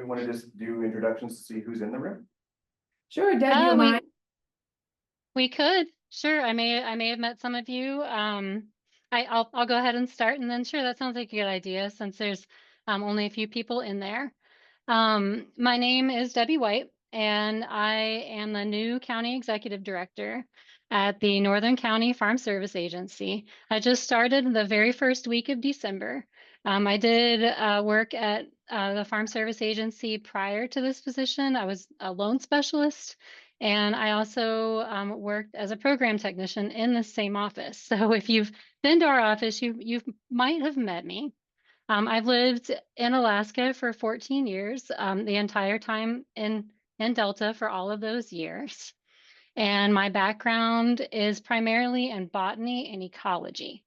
want to just do introductions to see who's in the room? Sure, Deb, you Oh, mind? we could. Sure. I may have met some of you. I'll go ahead and start, and then sure, that sounds like a good idea since there's only a few people in there. My name is Debbie White, and I am the new county executive director at the Northern County Farm Service Agency. I just started the very first week of December. I did work at the Farm Service Agency prior to this position. I was a loan specialist, and I also worked as a program technician in the same office. So if you've been to our office, you might have met me. I've lived in Alaska for 14 years, the entire time in Delta for all of those years. And my background is primarily in botany and ecology.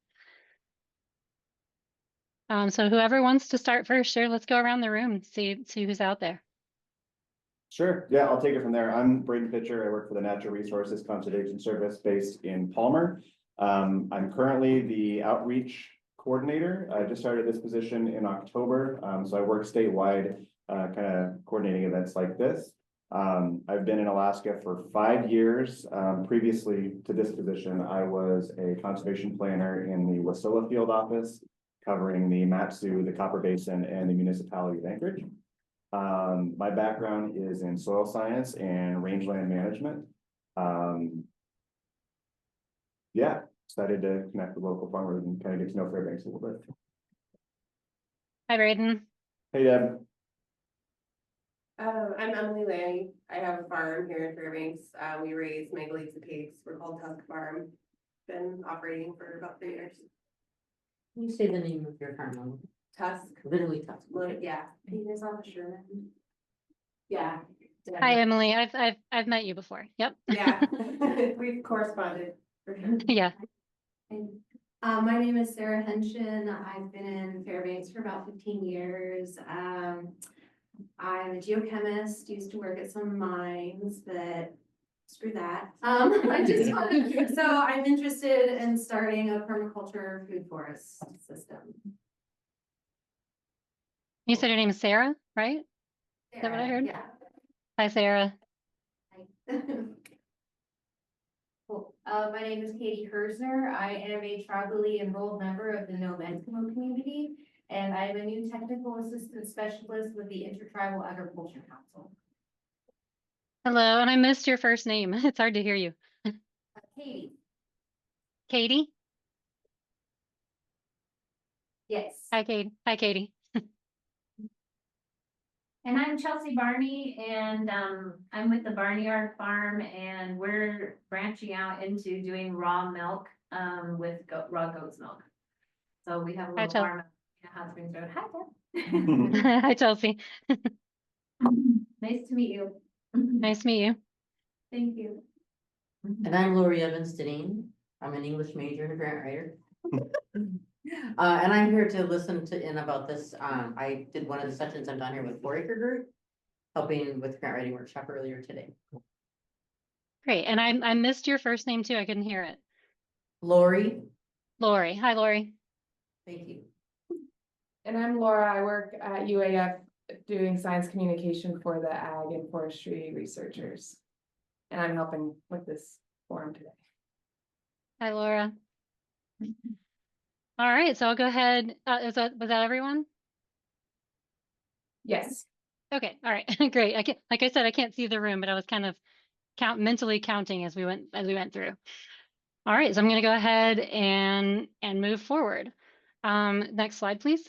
So whoever wants to start first, sure, let's go around the room and see who's out there. Sure, yeah, I'll take it from there. I'm Braden Pitcher. I work for the Natural Resources Conservation Service based in Palmer. I'm currently the outreach coordinator. I just started this position in October. So I work statewide, kind of coordinating events like this. I've been in Alaska for 5 years. Previously to this position, I was a conservation planner in the Wasilla Field Office, covering the Mat-Su, the Copper Basin, and the municipality of Anchorage. My background is in soil science and rangeland management. Yeah, excited to connect with local farmers and kind of get to know Fairbanks a little bit. Hi, Braden. Hey, Deb. I'm Emily Lanny. I have a farm here in Fairbanks. We raise Mangalitsa pigs. We're called Tusk Farm. Been operating for about 3 years. Can you say the name of your farm? Tusk. Literally Tusk. Yeah. Penis on the shirt. Yeah. Hi, Emily. I've met you before. Yep. Yeah. We've corresponded for sure. Yeah. My name is Sarah Henshin. I've been in Fairbanks for about 15 years. I'm a geochemist, used to work at some mines, but screw that. So I'm interested in starting a permaculture food forest system. You said your name is Sarah, right? Is that what I heard? Yeah. Hi, Sarah. Cool. My name is Katie Herzner. I am a tribally enrolled member of the Nome Eskimo community, and I'm a new technical assistant specialist with the Intertribal Agriculture Council. Hello, and I missed your first name. It's hard to hear you. Katie. Katie? Yes. Hi, Katie. Hi, Katie. And I'm Chelsea Barney, and I'm with the Barnyard Farm, and we're branching out into doing raw milk with raw goat's milk. So we have a little farm in Hot Springs Road. Hi, Deb. Hi, Chelsea. Nice to meet you. Nice to meet you. Thank you. And I'm Lori Evans Deneen. I'm an English major and a grant writer. And I'm here to listen to in about this. I did one of the sessions. I'm down here with 4 Acre Group, helping with grant writing workshop earlier today. Great. And I missed your first name too. I couldn't hear it. Lori. Lori. Hi, Lori. Thank you. And I'm Laura. I work at UAF doing science communication for the ag and forestry researchers. And I'm helping with this forum today. Hi, Laura. All right, so I'll go ahead. Was that everyone? Yes. Okay, all right, great. Like I said, I can't see the room, but I was kind of mentally counting as we went through. All right, so I'm going to go ahead and move forward. Next slide, please.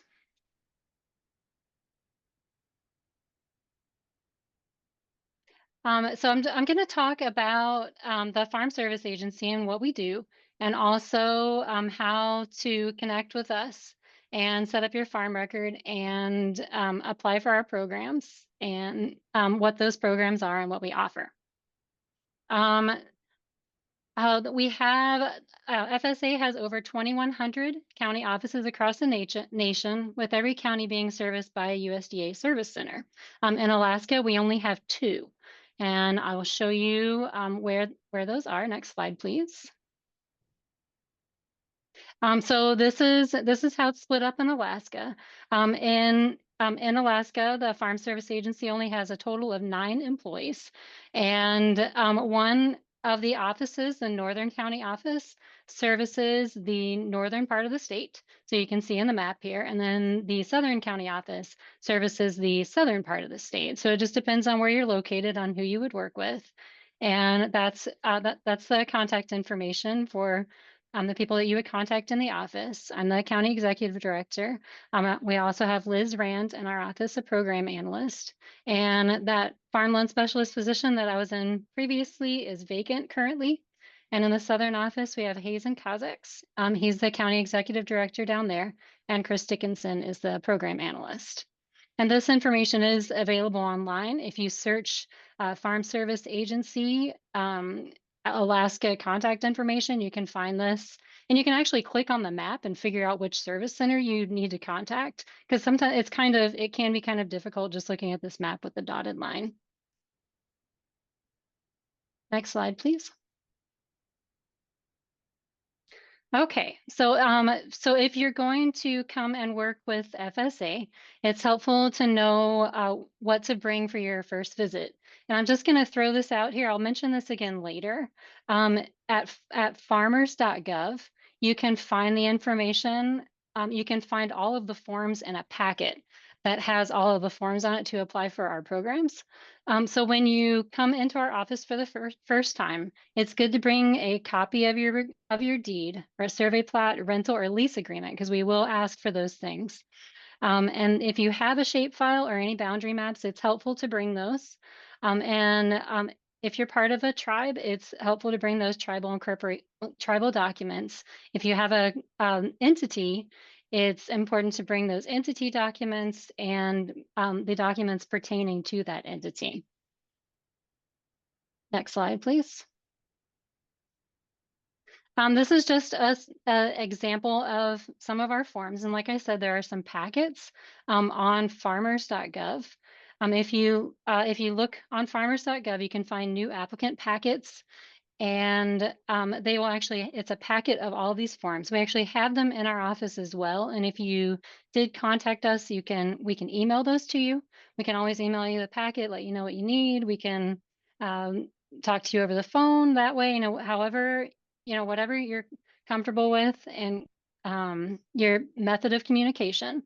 So I'm going to talk about the Farm Service Agency and what we do, and also how to connect with us and set up your farm record and apply for our programs and what those programs are and what we offer. We have, FSA has over 2,100 county offices across the nation, with every county being serviced by a USDA service center. In Alaska, we only have 2. And I will show you where those are. Next slide, please. So this is how it's split up in Alaska. In in Alaska, the Farm Service Agency only has a total of 9 employees. And one of the offices, the Northern County office, services the northern part of the state. So you can see in the map here. And then the Southern County office services the southern part of the state. So it just depends on where you're located, on who you would work with. And that's the contact information for the people that you would contact in the office. I'm the county executive director. We also have Liz Rand in our office, a program analyst. And that farm loan specialist position that I was in previously is vacant currently. And in the southern office, we have Hazen Kazaks. He's the county executive director down there. And Chris Dickinson is the program analyst. And this information is available online. If you search Farm Service Agency, Alaska contact information, you can find this. And you can actually click on the map and figure out which service center you need to contact. Because sometimes it can be kind of difficult just looking at this map with the dotted line. Next slide, please. Okay, so if you're going to come and work with FSA, it's helpful to know what to bring for your first visit. And I'm just going to throw this out here. I'll mention this again later. At farmers.gov, you can find the information. You can find all of the forms in a packet that has all of the forms on it to apply for our programs. So when you come into our office for the first time, it's good to bring a copy of your deed or a survey plat, rental or lease agreement, because we will ask for those things. And if you have a shapefile or any boundary maps, it's helpful to bring those. If you're part of a tribe, it's helpful to bring those tribal documents. If you have a entity, it's important to bring those entity documents and the documents pertaining to that entity. Next slide, please. This is just an example of some of our forms. And like I said, there are some packets on farmers.gov. If you look on farmers.gov, you can find new applicant packets. And they will it's a packet of all these forms. We actually have them in our office as well. And if you did contact us, we can email those to you. We can always email you the packet, let you know what you need. We can talk to you over the phone that way, however, whatever you're comfortable with and your method of communication.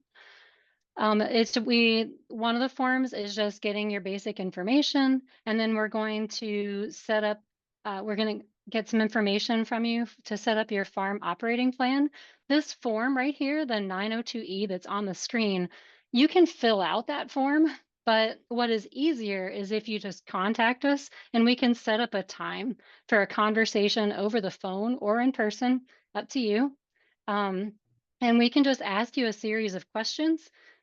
One of the forms is just getting your basic information, and then we're going to set up we're going to get some information from you to set up your farm operating plan. This form right here, the 902E that's on the screen, you can fill out that form, but what is easier is if you just contact us and we can set up a time for a conversation over the phone or in person, up to you. And we can just ask you a series of questions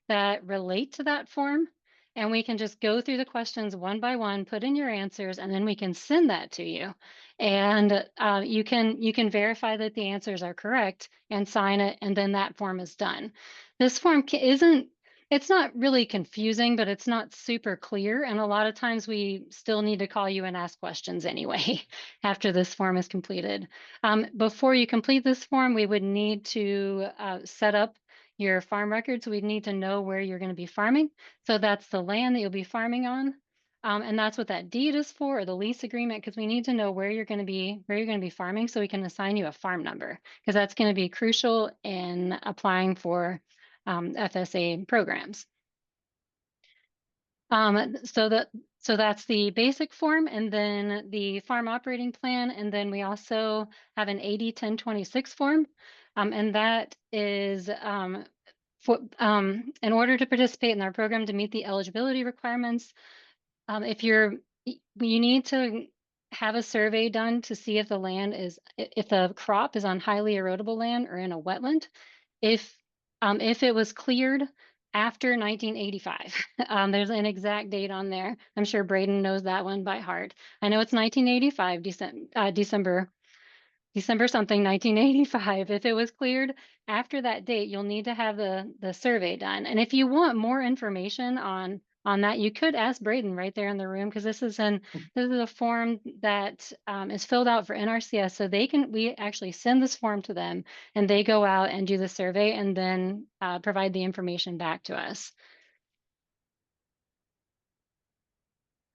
that relate to that form. And we can just go through the questions one by one, put in your answers, and then we can send that to you. And you can verify that the answers are correct and sign it, and then that form is done. This form it's not really confusing, but it's not super clear. And a lot of times we still need to call you and ask questions anyway after this form is completed. Before you complete this form, we would need to set up your farm records. We'd need to know where you're going to be farming. So that's the land that you'll be farming on. And that's what that deed is for, or the lease agreement, because we need to know where you're going to be farming so we can assign you a farm number, because that's going to be crucial in applying for FSA programs. So that's the basic form, and then the farm operating plan, and then we also have an AD 1026 form. And that is in order to participate in our program to meet the eligibility requirements. You need to have a survey done to see if the crop is on highly erodible land or in a wetland. If it was cleared after 1985, there's an exact date on there. I'm sure Braden knows that one by heart. I know it's 1985, December something, 1985. If it was cleared after that date, you'll need to have the survey done. And if you want more information on that, you could ask Braden right there in the room, because this is a form that is filled out for NRCS. So we actually send this form to them, and they go out and do the survey and then provide the information back to us.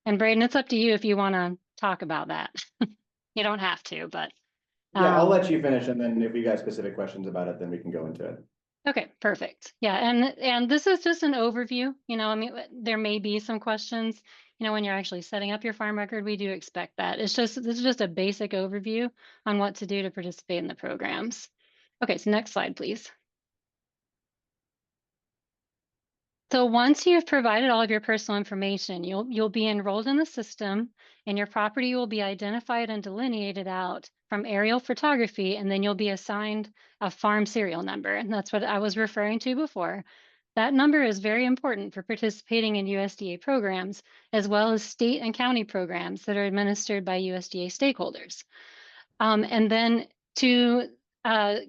And Braden, it's up to you if you want to talk about that. You don't have to, but. Yeah, I'll um, let you finish, and then if you guys specific questions about it, then we can go into it. Okay, perfect. Yeah, and this is just an overview, I mean, there may be some questions, when you're actually setting up your farm record, we do expect that. This is just a basic overview on what to do to participate in the programs. Okay, so next slide, please. So once you've provided all of your personal information, you'll be enrolled in the system and your property will be identified and delineated out from aerial photography, and then you'll be assigned a farm serial number. And that's what I was referring to before. That number is very important for participating in USDA programs, as well as state and county programs that are administered by USDA stakeholders. And then to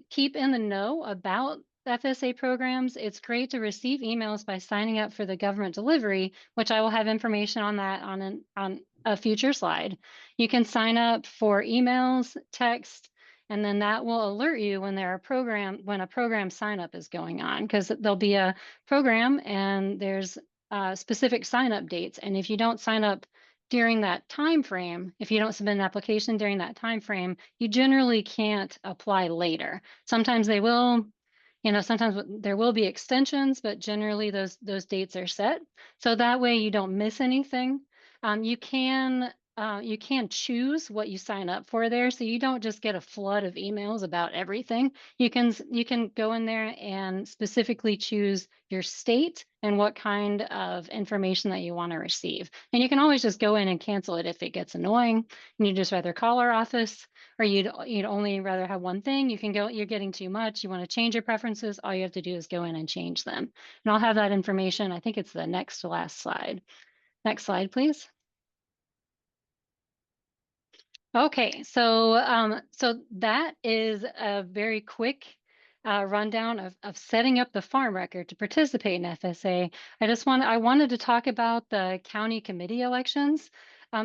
keep in the know about FSA programs, it's great to receive emails by signing up for the government delivery, which I will have information on that on a future slide. You can sign up for emails, text, and then that will alert you when when a program sign up is going on, because there'll be a program and there's specific sign up dates. And if you don't sign up during that time frame, if you don't submit an application during that time frame, you generally can't apply later. Sometimes they will, sometimes there will be extensions, but generally those dates are set. So that way you don't miss anything. You can choose what you sign up for there, so you don't just get a flood of emails about everything. You can go in there and specifically choose your state and what kind of information that you want to receive. And you can always just go in and cancel it if it gets annoying and you'd just rather call our office, or you'd only rather have one thing. You can go, you're getting too much, you want to change your preferences, all you have to do is go in and change them. And I'll have that information. I think it's the next to last slide. Next slide, please. Okay, so so that is a very quick rundown of setting up the farm record to participate in FSA. I wanted to talk about the county committee elections.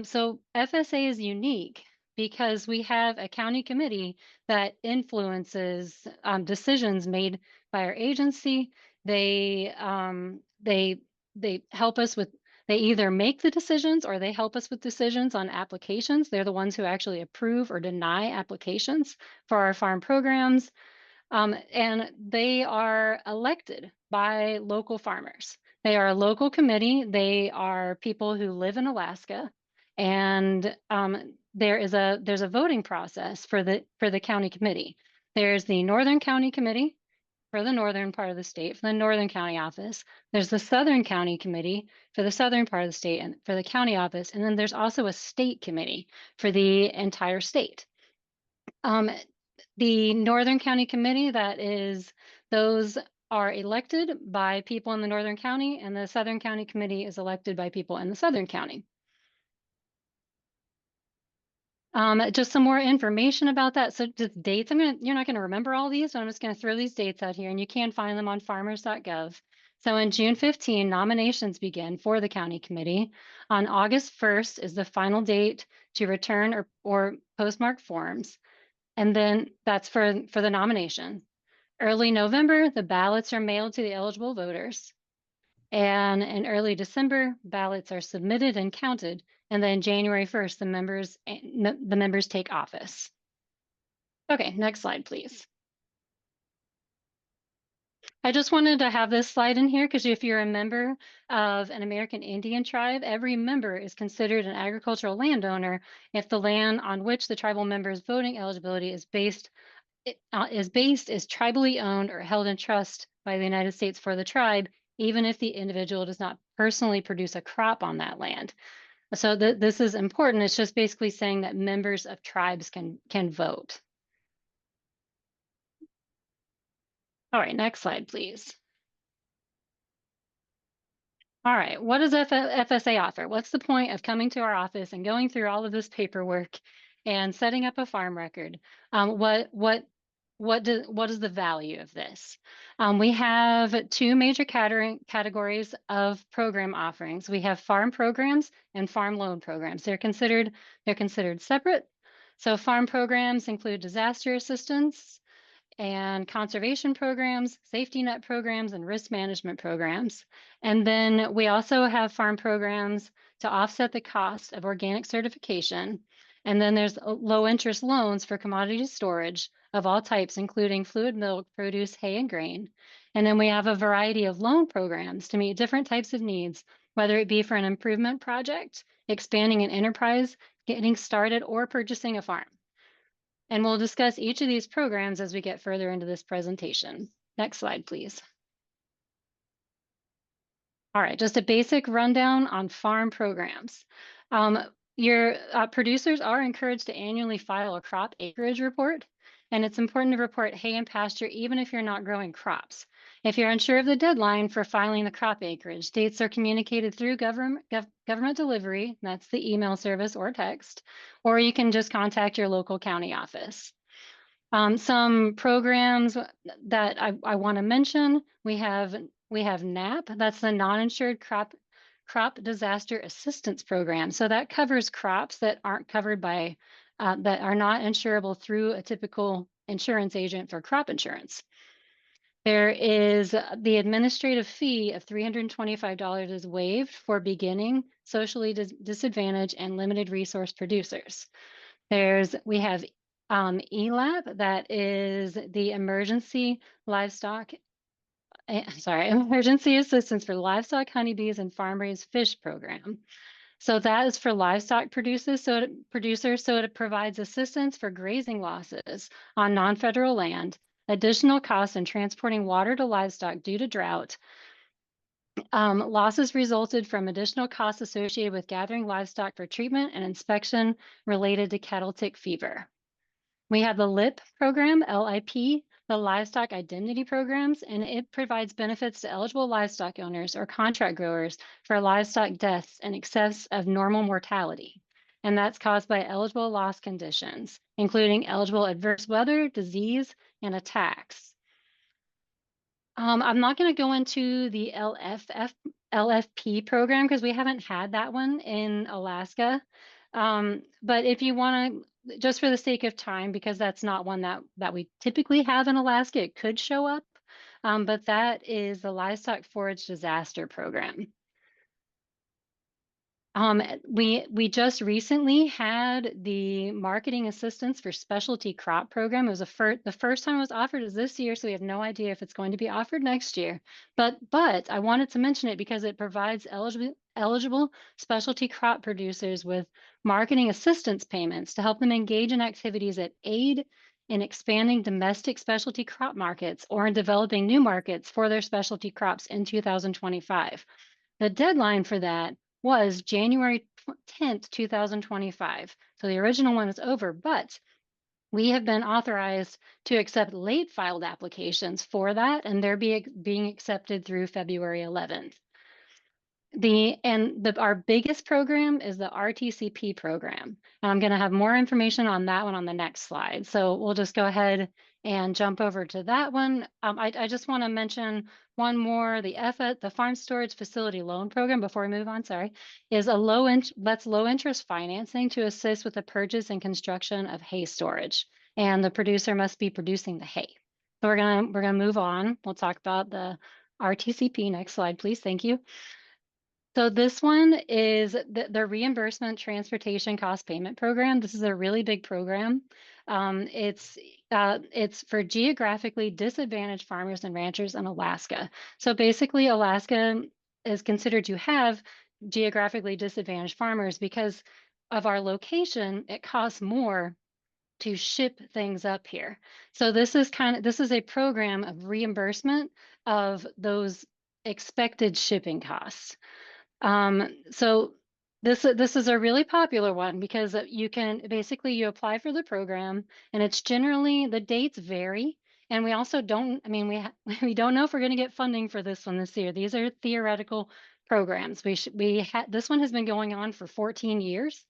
So FSA is unique because we have a county committee that influences decisions made by our agency. They help us with. They either make the decisions or they help us with decisions on applications. They're the ones who actually approve or deny applications for our farm programs. And they are elected by local farmers. They are a local committee. They are people who live in Alaska. And there's a voting process for the county committee. There's the Northern County Committee for the northern part of the state, for the Northern County office. There's the Southern County Committee for the southern part of the state and for the county office. And then there's also a state committee for the entire state. The Northern County Committee, those are elected by people in the Northern County, and the Southern County Committee is elected by people in the Southern County. Just some more information about that. So just dates, you're not gonna remember all these, so I'm just gonna throw these dates out here and you can find them on farmers.gov. So in June 15, nominations begin for the county committee. On August 1st is the final date to return or postmark forms. And then that's for the nomination. Early November, the ballots are mailed to the eligible voters. And in early December, ballots are submitted and counted. And then January 1st, the members take office. Okay, next slide, please. I just wanted to have this slide in here because if you're a member of an American Indian tribe, every member is considered an agricultural landowner if the land on which the tribal member's voting eligibility is based is tribally owned or held in trust by the United States for the tribe, even if the individual does not personally produce a crop on that land. So this is important. It's just basically saying that members of tribes can vote. All right, next slide, please. All right, what does FSA offer? What's the point of coming to our office and going through all of this paperwork and setting up a farm record? What is the value of this? We have two major categories of program offerings. We have farm programs and farm loan programs. They're considered separate. So farm programs include disaster assistance, and conservation programs, safety net programs, and risk management programs. And then we also have farm programs to offset the cost of organic certification. And then there's low interest loans for commodity storage of all types, including fluid milk, produce, hay, and grain. And then we have a variety of loan programs to meet different types of needs, whether it be for an improvement project, expanding an enterprise, getting started, or purchasing a farm. And we'll discuss each of these programs as we get further into this presentation. Next slide, please. All right, just a basic rundown on farm programs. Your producers are encouraged to annually file a crop acreage report, and it's important to report hay and pasture even if you're not growing crops. If you're unsure of the deadline for filing the crop acreage, dates are communicated through government delivery, that's the email service or text, or you can just contact your local county office. Some programs that I want to mention, we have NAP, that's the non-insured crop disaster assistance program. So that covers crops that aren't covered by, that are not insurable through a typical insurance agent for crop insurance. There is the administrative fee of $325 is waived for beginning, socially disadvantaged, and limited resource producers. We have ELAP, that is the emergency emergency assistance for livestock, honeybees, and farm-raised fish program. So that is for livestock producers, so it provides assistance for grazing losses on non-federal land, additional costs in transporting water to livestock due to drought, losses resulted from additional costs associated with gathering livestock for treatment and inspection related to cattle tick fever. We have the LIP program, LIP, the Livestock Indemnity Programs, and it provides benefits to eligible livestock owners or contract growers for livestock deaths in excess of normal mortality. And that's caused by eligible loss conditions, including eligible adverse weather, disease, and attacks. I'm not going to go into the LFP program because we haven't had that one in Alaska. But if you want to, just for the sake of time, because that's not one that we typically have in Alaska, it could show up. But that is the Livestock Forage Disaster Program. We just recently had the marketing assistance for specialty crop program. It was the first time it was offered is this year, so we have no idea if it's going to be offered next year. But I wanted to mention it because it provides eligible specialty crop producers with marketing assistance payments to help them engage in activities that aid in expanding domestic specialty crop markets or in developing new markets for their specialty crops in 2025. The deadline for that was January 10th, 2025. So the original one is over, but we have been authorized to accept late filed applications for that, and they're being accepted through February 11th. Our biggest program is the RTCP program. And I'm going to have more information on that one on the next slide. So we'll just go ahead and jump over to that one. I just want to mention one more. The Farm Storage Facility Loan Program, before we move on, sorry, is low interest financing to assist with the purchase and construction of hay storage. And the producer must be producing the hay. So we're gonna move on. We'll talk about the RTCP. Next slide, please. Thank you. So this one is the Reimbursement Transportation Cost Payment Program. This is a really big program. It's for geographically disadvantaged farmers and ranchers in Alaska. So basically, Alaska is considered to have geographically disadvantaged farmers because of our location. It costs more to ship things up here. So this is a program of reimbursement of those expected shipping costs. So this is a really popular one because you apply for the program, and it's generally, the dates vary. And we also don't know if we're going to get funding for this one this year. These are theoretical programs. This one has been going on for 14 years.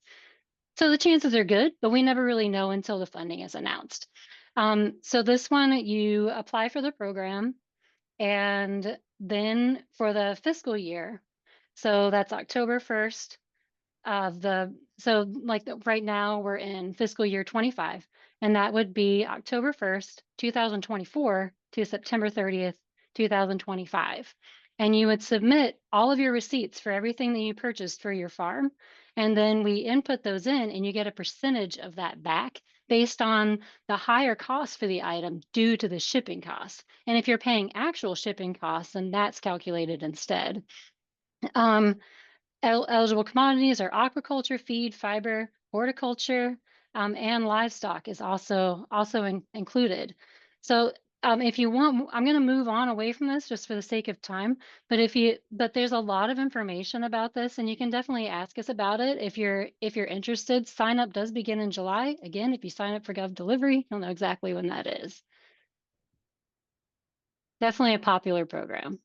So the chances are good, but we never really know until the funding is announced. So this one, you apply for the program, and then for the fiscal year, so that's October 1st so like right now we're in fiscal year 25, and that would be October 1st, 2024 to September 30th, 2025. And you would submit all of your receipts for everything that you purchased for your farm. And then we input those in and you get a percentage of that back based on the higher cost for the item due to the shipping costs. And if you're paying actual shipping costs, then that's calculated instead. Eligible commodities are aquaculture, feed, fiber, horticulture, and livestock is also included. So if you want, I'm going to move on away from this just for the sake of time. But there's a lot of information about this, and you can definitely ask us about it if you're interested. Sign up does begin in July. Again, if you sign up for Gov Delivery, you'll know exactly when that is. Definitely a popular program.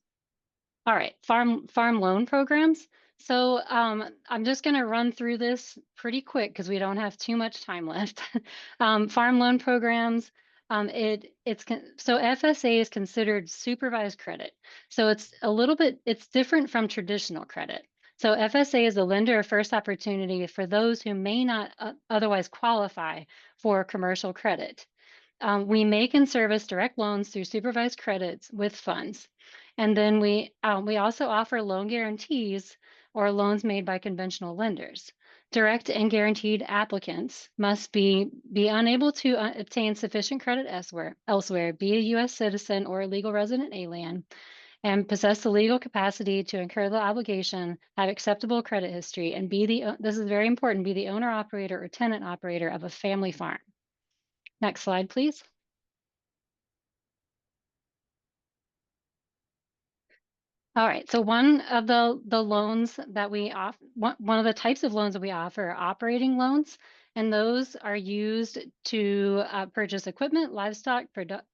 All right, farm loan programs. So I'm just going to run through this pretty quick because we don't have too much time left. Farm loan programs. So FSA is considered supervised credit. So it's different from traditional credit. So FSA is a lender of first opportunity for those who may not otherwise qualify for commercial credit. We make and service direct loans through supervised credits with funds. And then we also offer loan guarantees or loans made by conventional lenders. Direct and guaranteed applicants must be unable to obtain sufficient credit elsewhere, be a U.S. citizen or a legal resident alien, and possess the legal capacity to incur the obligation, have acceptable credit history, and this is very important, be the owner, operator, or tenant operator of a family farm. Next slide, please. All right, so one of the loans that we offer, one of the types of loans that we offer are operating loans, and those are used to purchase equipment, livestock,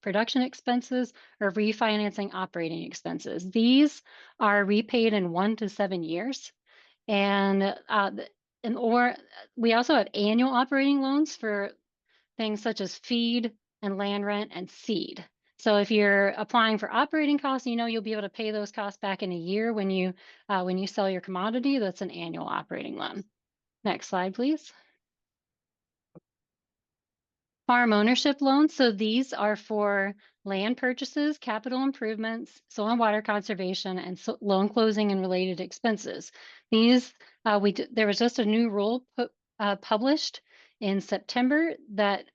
production expenses, or refinancing operating expenses. These are repaid in 1 to 7 years, or we also have annual operating loans for things such as feed and land rent and seed. So if you're applying for operating costs, you'll be able to pay those costs back in a year when you sell your commodity. That's an annual operating loan. Next slide, please. Farm ownership loans. So these are for land purchases, capital improvements, soil and water conservation, and loan closing and related expenses. These there was just a new rule published in September that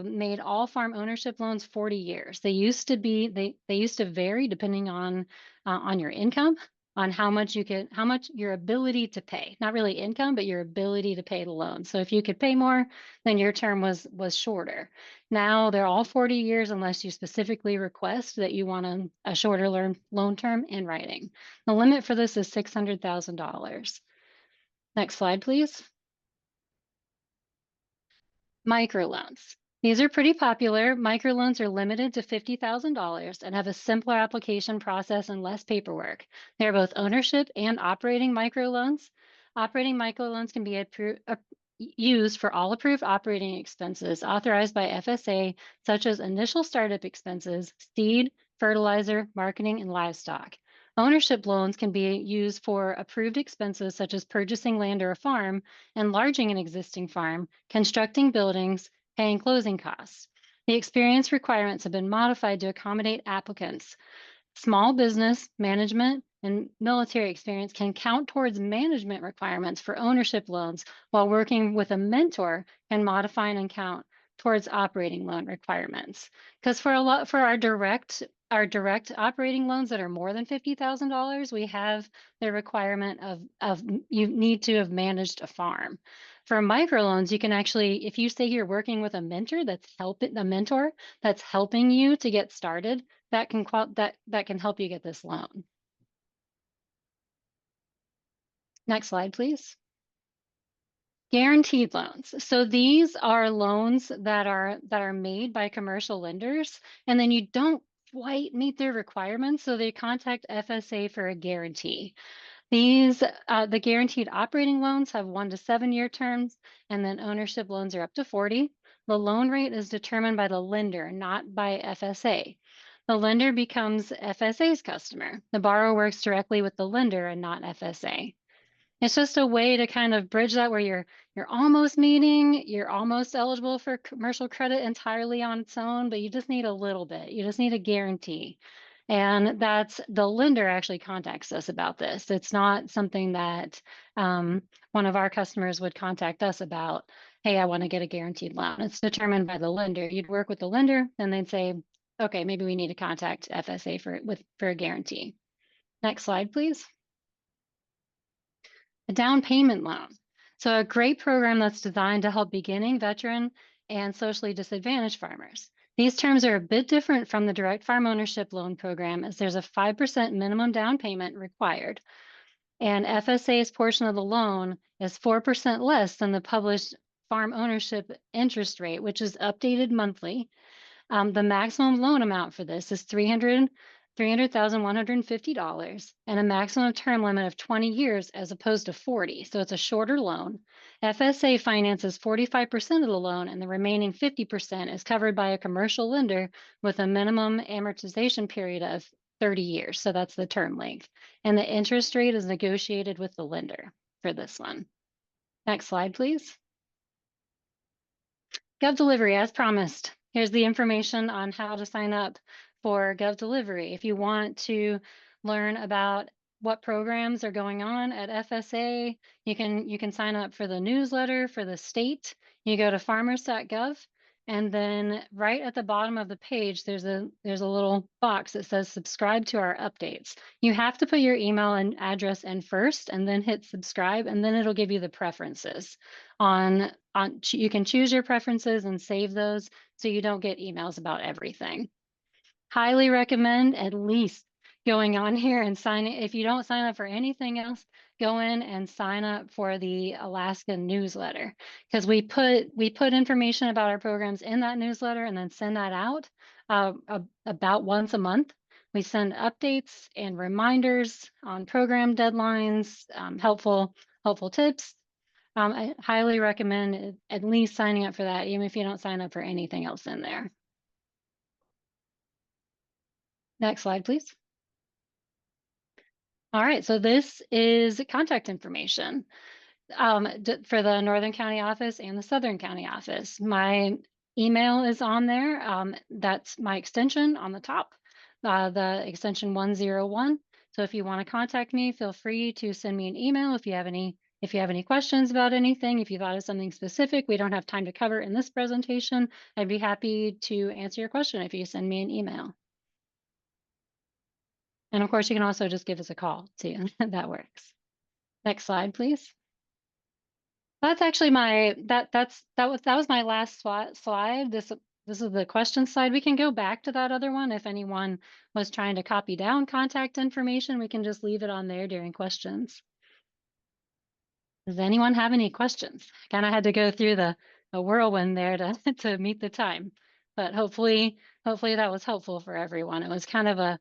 made all farm ownership loans 40 years. They used to vary depending on your income, on how much your ability to pay, not really income, but your ability to pay the loan. So if you could pay more, then your term was shorter. Now they're all 40 years unless you specifically request that you want a shorter loan term in writing. The limit for this is $600,000. Next slide, please. Microloans. These are pretty popular. Microloans are limited to $50,000 and have a simpler application process and less paperwork. They're both ownership and operating microloans. Operating microloans can be used for all approved operating expenses authorized by FSA, such as initial startup expenses, seed, fertilizer, marketing, and livestock. Ownership loans can be used for approved expenses such as purchasing land or a farm, enlarging an existing farm, constructing buildings, paying closing costs. The experience requirements have been modified to accommodate applicants. Small business, management, and military experience can count towards management requirements for ownership loans, while working with a mentor can modify and count towards operating loan requirements. Because for our direct operating loans that are more than $50,000, we have the requirement of you need to have managed a farm. For microloans, you can actually, if you say you're working with a mentor that's helping you to get started, that can help you get this loan. Next slide, please. Guaranteed loans. So these are loans that are made by commercial lenders, and then you don't quite meet their requirements, so they contact FSA for a guarantee. The guaranteed operating loans have 1 to 7 year terms, and then ownership loans are up to 40. The loan rate is determined by the lender, not by FSA. The lender becomes FSA's customer. The borrower works directly with the lender and not FSA. It's just a way to kind of bridge that where you're almost meeting, you're almost eligible for commercial credit entirely on its own, but you just need a little bit. You just need a guarantee. And that's the lender actually contacts us about this. It's not something that one of our customers would contact us about. Hey, I want to get a guaranteed loan. It's determined by the lender. You'd work with the lender, and they'd say, okay, maybe we need to contact FSA for a guarantee. Next slide, please. A down payment loan. So a great program that's designed to help beginning, veteran, and socially disadvantaged farmers. These terms are a bit different from the direct farm ownership loan program, as there's a 5% minimum down payment required. And FSA's portion of the loan is 4% less than the published farm ownership interest rate, which is updated monthly. The maximum loan amount for this is $300,150 and a maximum term limit of 20 years as opposed to 40. So it's a shorter loan. FSA finances 45% of the loan, and the remaining 50% is covered by a commercial lender with a minimum amortization period of 30 years. So that's the term length. And the interest rate is negotiated with the lender for this one. Next slide, please. Gov Delivery, as promised. Here's the information on how to sign up for Gov Delivery. If you want to learn about what programs are going on at FSA, you can sign up for the newsletter for the state. You go to farmers.gov, and then right at the bottom of the page, there's a little box that says subscribe to our updates. You have to put your email and address in first, and then hit subscribe, and then it'll give you the preferences you can choose your preferences and save those so you don't get emails about everything. Highly recommend at least going on here and signing. If you don't sign up for anything else, go in and sign up for the Alaska newsletter, because we put information about our programs in that newsletter and then send that out about once a month. We send updates and reminders on program deadlines, helpful tips. I highly recommend at least signing up for that, even if you don't sign up for anything else in there. Next slide, please. All right, so this is contact information for the Northern County office and the Southern County office. My email is on there. That's my extension on the top, the extension 101. So if you want to contact me, feel free to send me an email if you have any questions about anything, if you thought of something specific we don't have time to cover in this presentation, I'd be happy to answer your question if you send me an email. And of course, you can also just give us a call too. That works. Next slide, please. That's actually that was my last slide. This is the question slide. We can go back to that other one if anyone was trying to copy down contact information. We can just leave it on there during questions. Does anyone have any questions? Kind of had to go through the whirlwind there to meet the time, but hopefully that was helpful for everyone. It was kind of a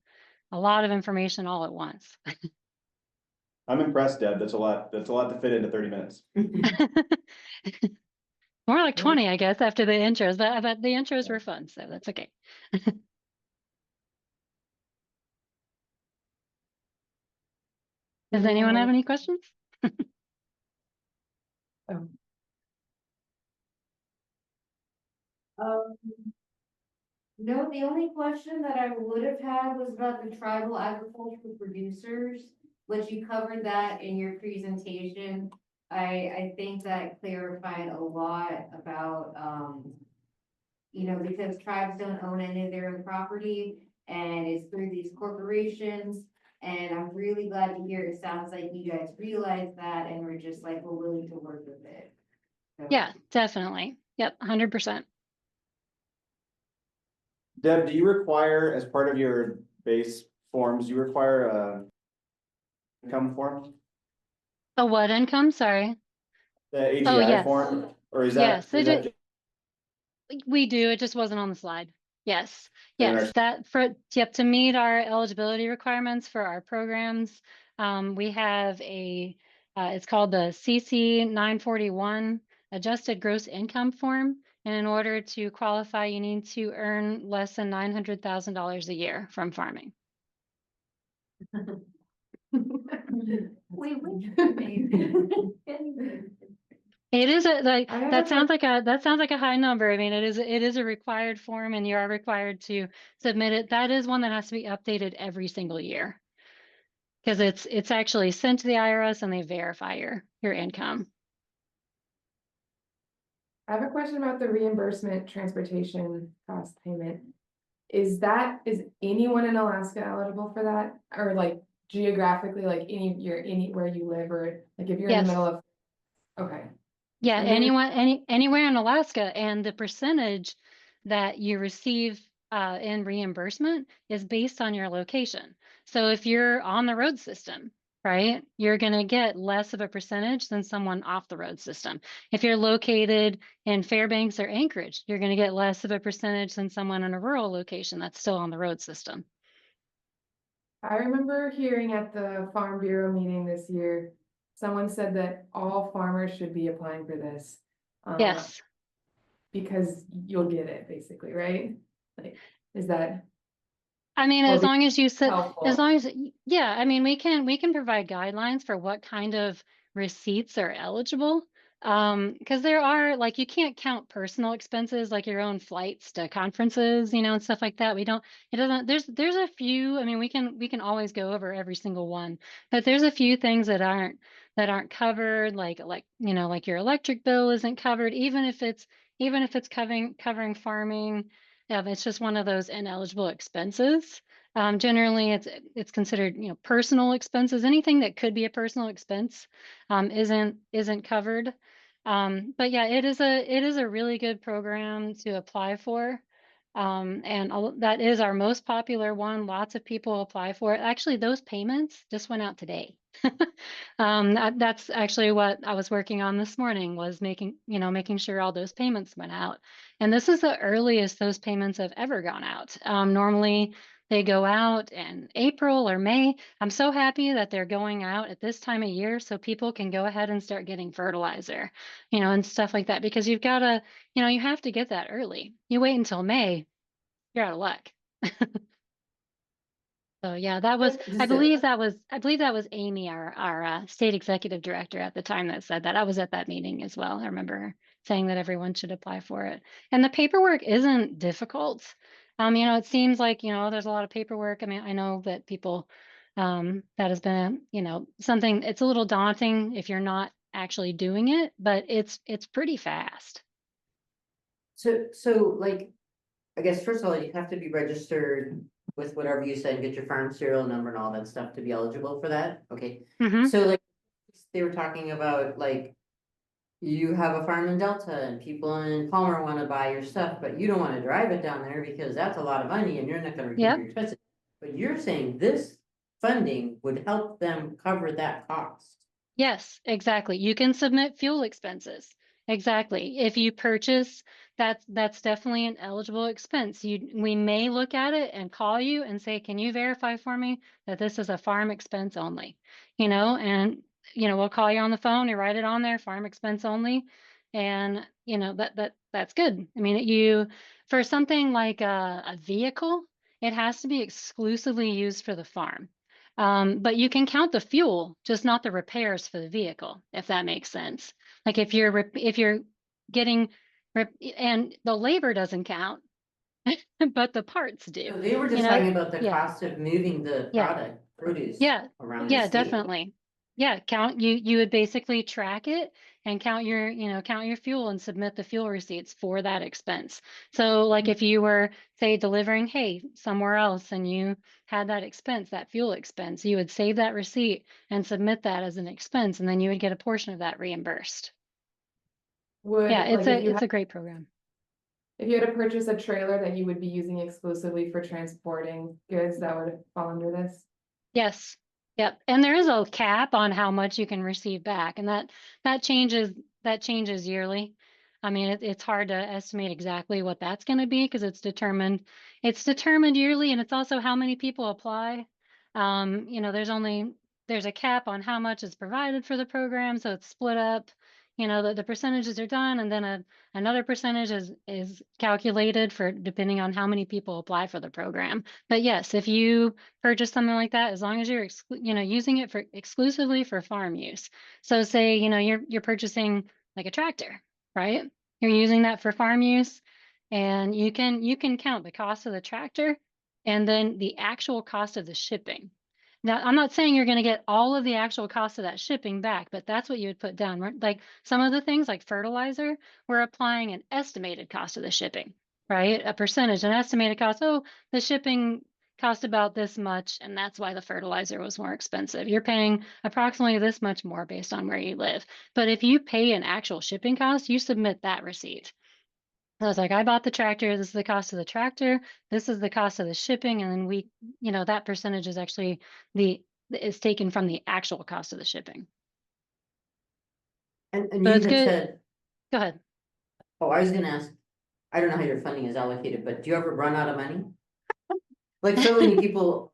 lot of information all at once. I'm impressed, Deb. That's a lot to fit into 30 minutes. More like 20, I guess, after the intros, but the intros were fun, so that's okay. Does anyone have any questions? No, the only question that I would have had was about the tribal agricultural producers, which you covered that in your presentation. I think that clarified a lot about, because tribes don't own any of their own property and it's through these corporations. And I'm really glad to hear it sounds like you guys realize that and we're just like, we're willing to work with it. So. Yeah, definitely. Yep, 100%. Deb, do you require, as part of your base forms, you require a income form? A what income? Sorry. The AGI yes. form? Or is Yes, that we do. It just wasn't on the slide. Yes. Yes, To meet our eligibility requirements for our programs, we have it's called the CC 941 adjusted gross income form. And in order to qualify, you need to earn less than $900,000 a year from farming. We It is a, like, I have a that sounds like a high number. I mean, it is a required form and you are required to submit it. That is one that has to be updated every single year. Because it's actually sent to the IRS and they verify your income. I have a question about the reimbursement transportation cost payment. Is anyone in Alaska eligible for that? Or like geographically, like anywhere you live, or like if you're in the Yes. middle of, okay. Yeah, And then- anywhere in Alaska, and the percentage that you receive in reimbursement is based on your location. So if you're on the road system, right, you're going to get less of a percentage than someone off the road system. If you're located in Fairbanks or Anchorage, you're going to get less of a percentage than someone in a rural location that's still on the road system. I remember hearing at the Farm Bureau meeting this year, someone said that all farmers should be applying for this. Yes. Because you'll get it basically, right? Like, is that I mean, Or as be long as you said, helpful? as long as, yeah, I mean, we can provide guidelines for what kind of receipts are eligible. Because there are, like, you can't count personal expenses like your own flights to conferences, and stuff like that. It doesn't, there's a few, I mean, we can always go over every single one, but there's a few things that aren't covered, like, like your electric bill isn't covered, even if it's covering farming. It's just one of those ineligible expenses. Generally, it's considered, personal expenses. Anything that could be a personal expense isn't covered. But yeah, it is a really good program to apply for. That is our most popular one. Lots of people apply for it. Actually, those payments just went out today. That's actually what I was working on this morning, was making sure all those payments went out. And this is the earliest those payments have ever gone out. Normally they go out in April or May. I'm so happy that they're going out at this time of year so people can go ahead and start getting fertilizer, and stuff like that, because you have to get that early. You wait until May, you're out of luck. So yeah, I believe that was Amy, our state executive director at the time, that said that. I was at that meeting as well. I remember her saying that everyone should apply for it. And the paperwork isn't difficult. It seems like, there's a lot of paperwork. I mean, I know that people, that has been, something, it's a little daunting if you're not actually doing it, but it's pretty fast. So like, I guess first of all, you have to be registered with whatever you said, get your farm serial number and all that stuff to be eligible for that, okay? Mhm. So like, they were talking about like, you have a farm in Delta and people in Palmer wanna buy your stuff, but you don't wanna drive it down there because that's a lot of money and you're not gonna recoup Yep. your expenses. But you're saying this funding would help them cover that cost. Yes, exactly. You can submit fuel expenses. Exactly. If you purchase, that's definitely an eligible expense. We may look at it and call you and say, can you verify for me that this is a farm expense only? And we'll call you on the phone, you write it on there, farm expense only. And that's good. I mean, for something like a vehicle, it has to be exclusively used for the farm. But you can count the fuel, just not the repairs for the vehicle, if that makes sense. Like if you're getting, and the labor doesn't count, but the parts do. So they were just know? talking about the Yeah. cost of moving the Yeah. product, produce. Yeah. Around the Yeah, state. definitely. Yeah, you would basically track it and count your fuel and submit the fuel receipts for that expense. So like if you were, say, delivering hay somewhere else and you had that expense, that fuel expense, you would save that receipt and submit that as an expense, and then you would get a portion of that reimbursed. Yeah, it's a great program. If you had to purchase a trailer that you would be using exclusively for transporting goods, that would fall under this? Yes. Yep. And there is a cap on how much you can receive back, and that changes yearly. I mean, it's hard to estimate exactly what that's going to be because it's determined yearly, and it's also how many people apply. There's a cap on how much is provided for the program, so it's split up, the percentages are done, and then another percentage is calculated for depending on how many people apply for the program. But yes, if you purchase something like that, as long as you're using it for exclusively for farm use. So say, you're purchasing like a tractor, right? You're using that for farm use, and you can count the cost of the tractor and then the actual cost of the shipping. Now, I'm not saying you're going to get all of the actual cost of that shipping back, but that's what you would put down. Right? Like some of the things like fertilizer, we're applying an estimated cost of the shipping, right? A percentage, an estimated cost. Oh, the shipping cost about this much, and that's why the fertilizer was more expensive. You're paying approximately this much more based on where you live. But if you pay an actual shipping cost, you submit that receipt. I was like, I bought the tractor. This is the cost of the tractor. This is the cost of the shipping. And then that percentage is actually is taken from the actual cost of the shipping. And So you it's had good. said, Go ahead. oh, I was gonna ask, I don't know how your funding is allocated, but do you ever run out of money? Like so many people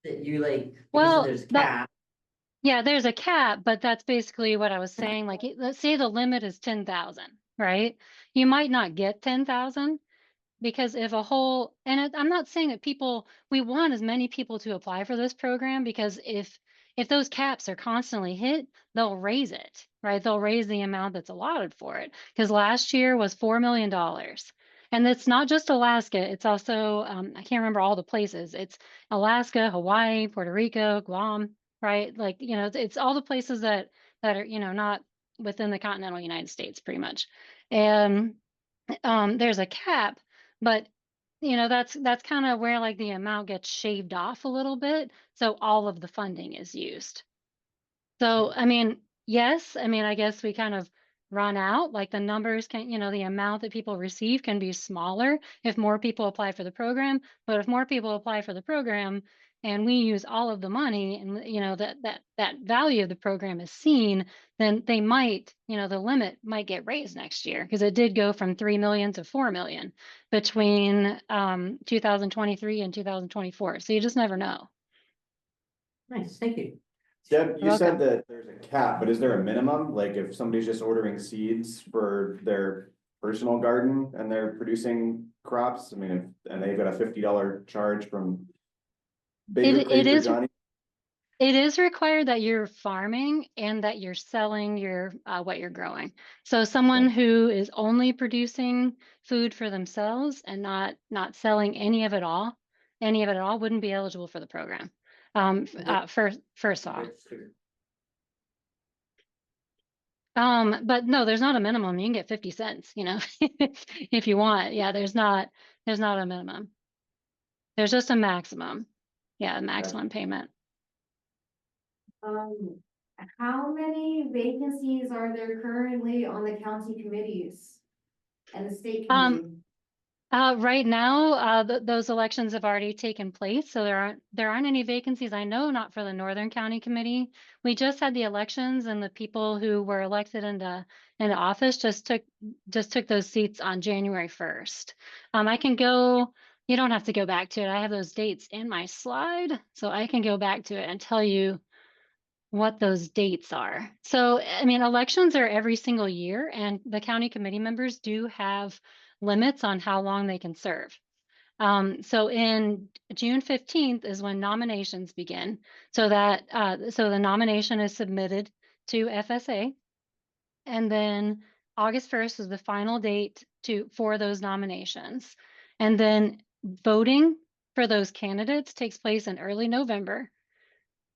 that you like, you said Well, there's a cap. yeah, there's a cap, but that's basically what I was saying. Like, let's say the limit is 10,000, right? You might not get 10,000. Because if I'm not saying that we want as many people to apply for this program, because if those caps are constantly hit, they'll raise it, right? They'll raise the amount that's allotted for it. Because last year was $4 million. And it's not just Alaska, it's also, I can't remember all the places. It's Alaska, Hawaii, Puerto Rico, Guam, right? Like, it's all the places that are, not within the continental United States, pretty much. And there's a cap, but that's kind of where like the amount gets shaved off a little bit, so all of the funding is used. So I mean, yes, I mean, I guess we kind of run out, like the numbers can, the amount that people receive can be smaller if more people apply for the program, but if more people apply for the program and we use all of the money, and that value of the program is seen, then they might, the limit might get raised next year, because it did go from 3 million to 4 million between 2023 and 2024. So you just never know. Nice, thank you. Deb, you You're said welcome. that there's a cap, but is there a minimum? Like if somebody's just ordering seeds for their personal garden and they're producing crops, I mean, and they've got a $50 charge from Baker It Creek or is Johnny. It is required that you're farming and that you're selling what you're growing. So someone who is only producing food for themselves and not selling any of it all wouldn't be eligible for the program. First off. But no, there's not a minimum. You can get 50 cents, if you want. Yeah, there's not a minimum. There's just a maximum. Yeah, a maximum payment. How many vacancies are there currently on the county committees and the state committee? Right now, those elections have already taken place, so there aren't any vacancies. I know not for the Northern County Committee. We just had the elections, and the people who were elected into office just took those seats on January 1st. I can go. You don't have to go back to it. I have those dates in my slide, so I can go back to it and tell you what those dates are. So, I mean, elections are every single year, and the county committee members do have limits on how long they can serve. So in June 15th is when nominations begin. So the nomination is submitted to FSA, and then August 1st is the final date for those nominations. And then voting for those candidates takes place in early November.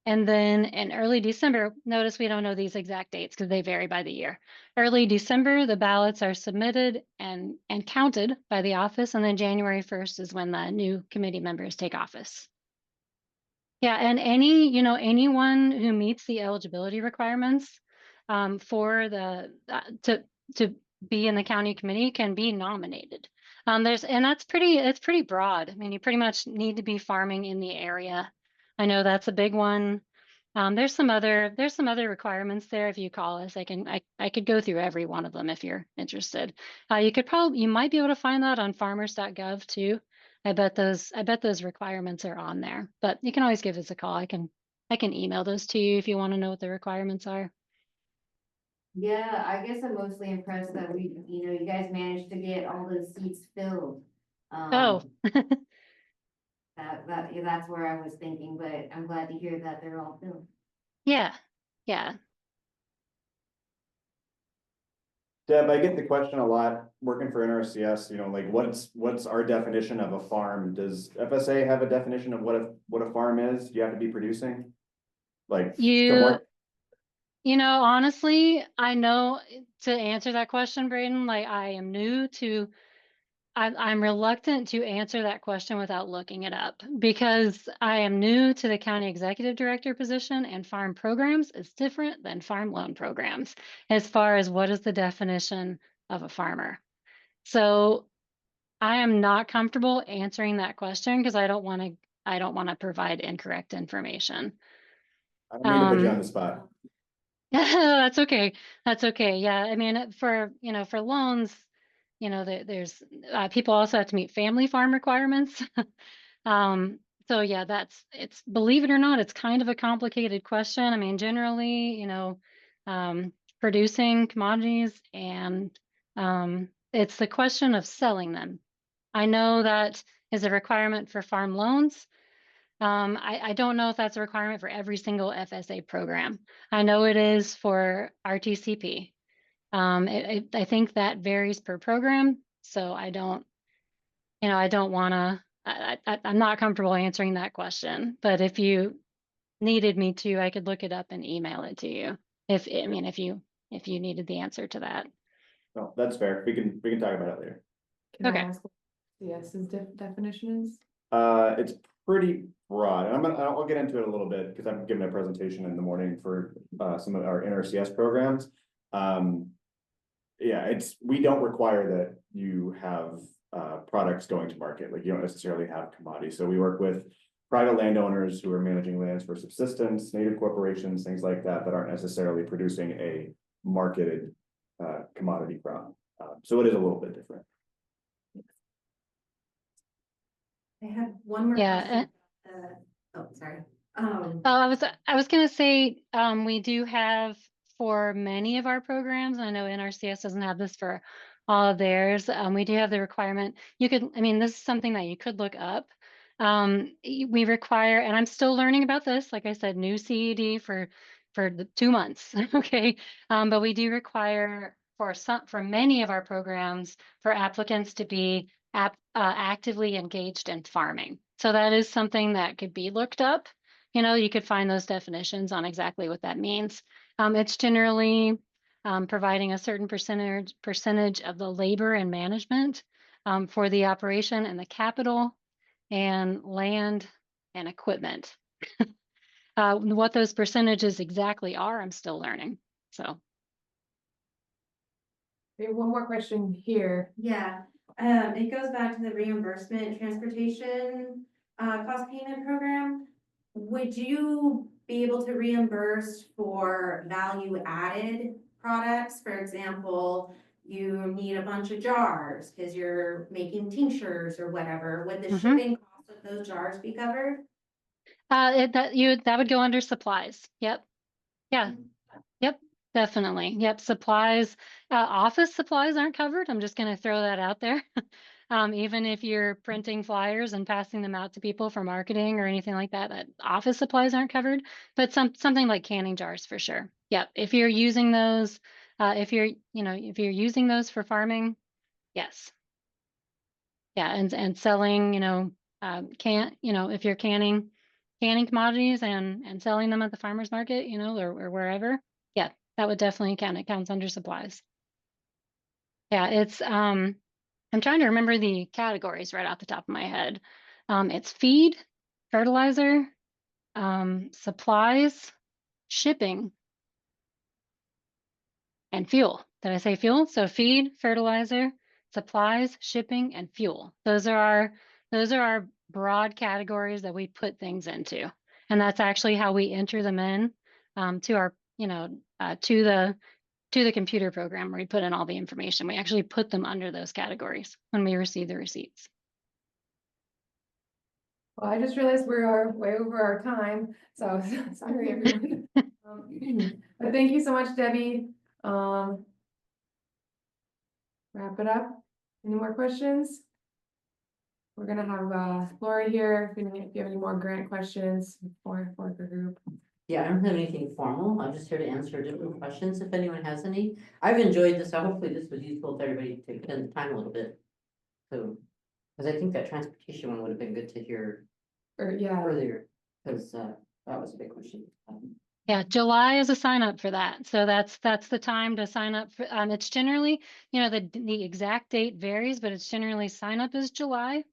And then in early December, notice we don't know these exact dates because they vary by the year. Early December, the ballots are submitted and counted by the office. And then January 1st is when the new committee members take office. Yeah, and anyone who meets the eligibility requirements for to be in the county committee can be nominated. It's pretty broad. I mean, you pretty much need to be farming in the area. I know that's a big one. There's some other requirements there. If you call us, I could go through every one of them if you're interested. You might be able to find that on farmers.gov too. I bet those requirements are on there, but you can always give us a call. I can email those to you if you want to know what the requirements are. Yeah, I guess I'm mostly impressed that you guys managed to get all those seats filled. Oh, Yeah, that's where I was thinking, but I'm glad to hear that they're all filled. yeah, yeah. Deb, I get the question a lot, working for NRCS, like what's our definition of a farm? Does FSA have a definition of what a farm is? Do you have to be producing? Like, You, honestly, I know to answer that question, Braden, like I am new to, I'm reluctant to answer that question without looking it up because I am new to the county executive director position, and farm programs is different than farm loan programs as far as what is the definition of a farmer. So I am not comfortable answering that question because I don't want to provide incorrect information. I don't mean to put you on Um, the spot. That's okay. That's okay. Yeah. I mean, for loans, there's people also have to meet family farm requirements. Um, so yeah, believe it or not, it's kind of a complicated question. I mean, generally, producing commodities and it's the question of selling them. I know that is a requirement for farm loans. I don't know if that's a requirement for every single FSA program. I know it is for RTCP. I think that varies per program, so I don't want to. I'm not comfortable answering that question. But if you needed me to, I could look it up and email it to you. If you needed the answer to that. No, that's fair. We can talk about it later. Can I Okay. ask what CS's definition is? It's pretty broad, and I'll get into it a little bit because I'm giving a presentation in the morning for some of our NRCS programs. Yeah, we don't require that you have products going to market, like you don't necessarily have commodities. So we work with private landowners who are managing lands for subsistence, native corporations, things like that, that aren't necessarily producing a marketed commodity crop. So it is a little bit different. I had one more Yeah. question. Oh, sorry. I was gonna say, we do have for many of our programs, I know NRCS doesn't have this for all of theirs. We do have the requirement. This is something that you could look up. We require, and I'm still learning about this, like I said, new CED for the 2 months. Okay. But we do require for many of our programs for applicants to be actively engaged in farming. So that is something that could be looked up. You could find those definitions on exactly what that means. It's generally providing a certain percentage of the labor and management for the operation and the capital and land and equipment. What those percentages exactly are, I'm still learning. So. Okay, one more question here. Yeah, it goes back to the reimbursement transportation cost payment program. Would you be able to reimburse for value added products? For example, you need a bunch of jars because you're making tinctures or whatever. Would the shipping cost of those jars be covered? That would go under supplies. Yep. Yeah. Yep. Definitely. Yep. Supplies, office supplies aren't covered. I'm just going to throw that out there. Even if you're printing flyers and passing them out to people for marketing or anything like that, office supplies aren't covered, but something like canning jars for sure. Yep. If you're using those, if you're using those for farming, yes. Yeah. And selling, if you're canning commodities and selling them at the farmer's market, or wherever, yeah, that would definitely count. It counts under supplies. Yeah, it's I'm trying to remember the categories right off the top of my head. It's feed, fertilizer, supplies, shipping, and fuel. Did I say fuel? So feed, fertilizer, supplies, shipping, and fuel. Those are our broad categories that we put things into. And that's actually how we enter them in to our, to the computer program where we put in all the information. We actually put them under those categories when we receive the receipts. Well, I just realized we are way over our time, so sorry, everyone. But thank you so much, Debbie. Wrap it up. Any more questions? We're gonna have Lori here, if you have any more grant questions for the group. Yeah, I don't have anything formal. I'm just here to answer different questions if anyone has any. I've enjoyed this. So hopefully this was useful to everybody to spend the time a little bit. So, because I think that transportation one would have been good to hear Or, yeah, earlier, because that was a big question. Yeah, July is a sign up for that. So that's the time to sign up for, it's generally, the exact date varies, but it's generally sign up is July.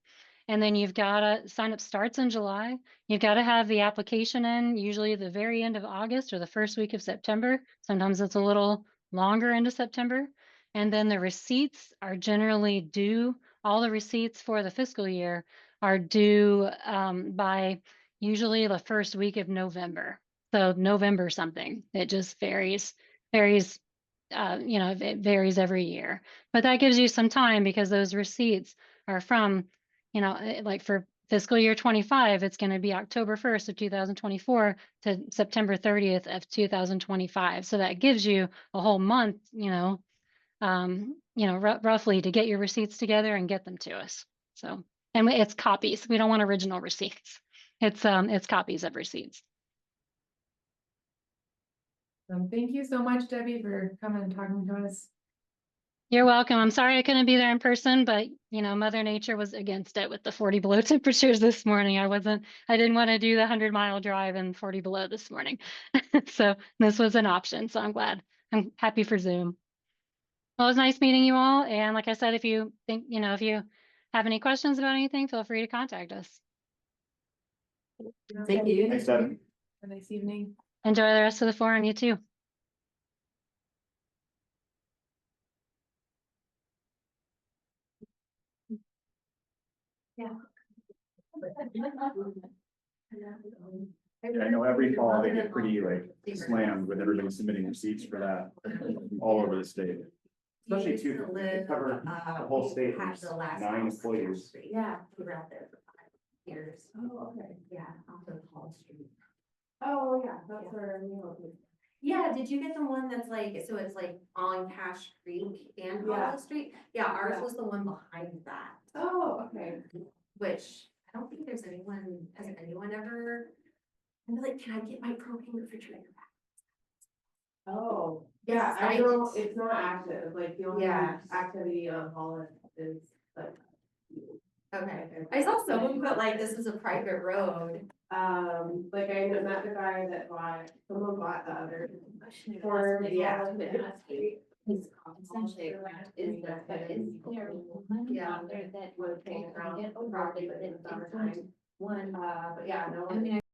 And then you've gotta, sign up starts in July. You've got to have the application in usually the very end of August or the first week of September. Sometimes it's a little longer into September. And then the receipts are generally due, all the receipts for the fiscal year are due by usually the first week of November. So November something, it just varies, it varies every year. But that gives you some time because those receipts are from, like for fiscal year 25, it's going to be October 1st of 2024 to September 30th of 2025. So that gives you a whole month, roughly to get your receipts together and get them to us. So, and it's copies. We don't want original receipts. It's copies of receipts. thank you so much, Debbie, for coming and talking to us. You're welcome. I'm sorry I couldn't be there in person, but Mother Nature was against it with the 40 below temperatures this morning. I didn't want to do the 100-mile drive in 40 below this morning. So this was an option. So I'm happy for Zoom. Well, it was nice meeting you all. And like I said, if you think, if you have any questions about anything, feel free to contact us. Thank you. Thanks, Devin. Have a nice evening. Enjoy the rest of the forum, you too. I know every fall they get pretty slammed with everybody submitting receipts for that all over the state. Especially too, they cover the whole state, there's 9 employees. Yeah, we were out there for 5 years. Oh, okay. Yeah, off of Hall Street. Oh, yeah, that's where we were. Yeah, did you get the one that's like, so it's like on Cache Creek and Yeah. Hollow Street? Yeah, ours Yeah. was the one behind that, Oh, okay. which I don't think has anyone ever? I'm like, can I get my propane refrigerator back? Oh, yeah, I know it's not active, like the only activity on Holland is like. Okay, I saw someone put like, this is a private road. Like I met the guy that someone bought the other. Yeah. Essentially, is that, but is there one Yeah. out there that Would pay around get over property, it, but but in it's summertime. one, But yeah, no. I mean,